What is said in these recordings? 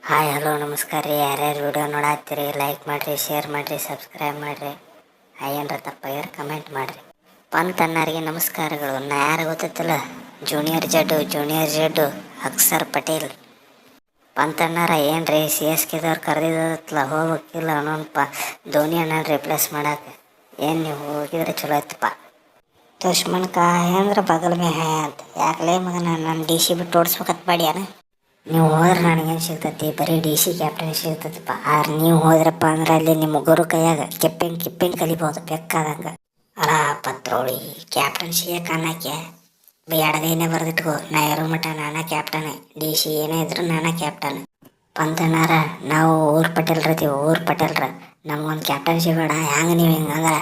Hi hello ನಮಸ್ಕಾರ ರೀ. ಯಾರ್ಯಾರು ವಿಡಿಯೋ ನೋಡಾತ್ತೀರಿ ಲೈಕ್ ಮಾಡಿರಿ, ಶೇರ್ ಮಾಡಿರಿ, ಸಬ್ಸ್ಕ್ರೈಬ್ ಮಾಡಿರಿ. ಏನರ ತಪ್ಪಾಗ್ಯಾರ ಕಮೆಂಟ್ ಮಾಡಿರಿ. ಪಂತಣ್ಣರಿಗೆ ನಮಸ್ಕಾರಗಳು. ನಾ ಯಾರು ಗೊತ್ತಿಲ್ಲ, ಜೂನಿಯರ್ ಜಡ್ಡು ಅಕ್ಷರ್ ಪಟೇಲ್. ಪಂತಣ್ಣರ ಏನು ರೀ CSKದವ್ರು ಕರೆದಿದ್ದಲ್ಲ ಹೋಗ್ಬೇಕಿಲ್ಲ ಅನ್ನೋನಪ್ಪ ಧೋನಿ ಅಣ್ಣ ರಿಪ್ಲೇಸ್ ಮಾಡಕ್ಕೆ. ಏನು ನೀವು ಹೋಗಿದ್ರೆ ಚಲೋ ಆಯ್ತಪ್ಪ. ದುಶ್ಮನ್ ಕಾ ಅಂದ್ರೆ ಬಗಲ್ ಮೇ ಹೇ ಅಂತ ಯಾಕಲೇ ಮಗನ ನನ್ನ DC ಬಿಟ್ಟು ಓಡಿಸ್ಬೇಕತ್ ಮಾಡ್ಯಾನ. ನೀವು ಹೋದ್ರೆ ನನಗೇನು ಸಿಗ್ತೈತಿ, ಬರೀ DC ಕ್ಯಾಪ್ಟನ್ ಸಿಗ್ತೈತಿಪ್ಪ. ಆದ್ರೆ ನೀವು ಹೋದ್ರಪ್ಪ ಅಂದ್ರೆ ಅಲ್ಲಿ ನಿಮ್ಮ ಗುರು ಕೈಯಾಗ ಕಿಪ್ಪಿಂಗ್ ಕಲಿಬೋದು ಬೇಕಾದಂಗೆ. ಅಲ್ಲ ಪತ್ರೋಳಿ ಕ್ಯಾಪ್ಟನ್ಸಿಗೆ ಕಾಣಕ್ಕೆ ಎಡಗೈನೇ ಬರೆದಿಟ್ಕೋ, ನಾ ಇರೋ ಮಟ್ಟ ನಾನಾ ಕ್ಯಾಪ್ಟನ್, DC ಏನೇ ಇದ್ರು ನಾನಾ ಕ್ಯಾಪ್ಟನ್. ಪಂತಣ್ಣಾರ ನಾವು ಊರ್ ಪಟೇಲ್ರ ನಮ್ಗೊಂದು ಕ್ಯಾಪ್ಟನ್ಸಿ ಬೇಡ. ಹೆಂಗೆ ನೀವು ಹಿಂಗಂದ್ರೆ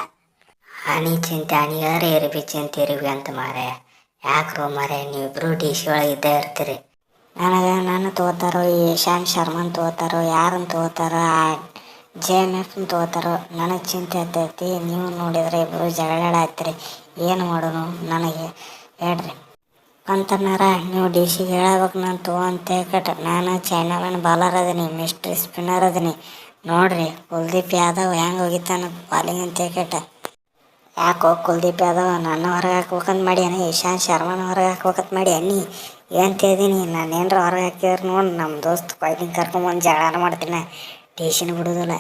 ಹನಿ ಚಿಂತೆ ಹಣಿಗಾರ ಇರಿಬಿ ಚಿಂತೆ ಇರಿಬಿ ಅಂತ ಮಾರೆ. ಯಾಕ್ರೋ ಮಾರೆ ನೀವಿಬ್ರು DC ಒಳಗೆ ಇದ್ದೇ ಇರ್ತೀರಿ. ನಾನು ತಗೋತಾರೋ, ಈ ಇಶಾಂತ್ ಶರ್ಮನ್ ತಗೋತಾರೋ, ಯಾರನ್ನು ತಗೋತಾರೋ, JMF ತಗೋತಾರೋ ನನಗೆ ಚಿಂತೆ ಆಗ್ತೈತಿ. ನೀವು ನೋಡಿದ್ರೆ ಇಬ್ಬರು ಜಗಳಾಡ್ತೀರಿ. ಏನು ಮಾಡೋನು ನನಗೆ ಹೇಳ್ರಿ. ಅಂತನಾರ ನೀವು DCಗೆ ಹೇಳ್ಬೇಕು ನಾನು ತಗೋಂತೆ ಕಟ್. ನಾನು ಚೈನಾಮನ್ ಬಾಲರ್ ಅದೀನಿ, ಮಿಸ್ಟ್ರಿ ಸ್ಪಿನ್ನರ್ ಅದೀನಿ. ನೋಡ್ರಿ ಕುಲ್ದೀಪ್ ಯಾದವ್ ಹೆಂಗೆ ಹೋಗಿತ್ತಾನ ಬಾಲಿಂಗ್ ಅಂತ ಕೆಟ್ಟ. ಯಾಕೋ ಕುಲ್ದೀಪ್ ಯಾದವ್ ನನ್ನ ಹೊರಗೆ ಹಾಕ್ಬೇಕಂತ ಮಾಡ್ಯಾನಿ, ಇಶಾಂತ್ ಶರ್ಮನ ಹೊರಗೆ ಹಾಕ್ಬೇಕಂತ ಮಾಡ್ಯಾನಿ. ಏನು ತಿಳಿದೀನಿ ನಾನು ಏನರ ಹೊರಗೆ ಹಾಕಿದ್ರೆ ನೋಡಿ ನಮ್ಮ ದೋಸ್ತ್ ಕೊಯ್ಲಿಂಗ್ ಕರ್ಕೊಂಬಂದು ಜಗಳಾನ ಮಾಡ್ತೀನಿ. DCನ ಬಿಡೋದಿಲ್ಲ.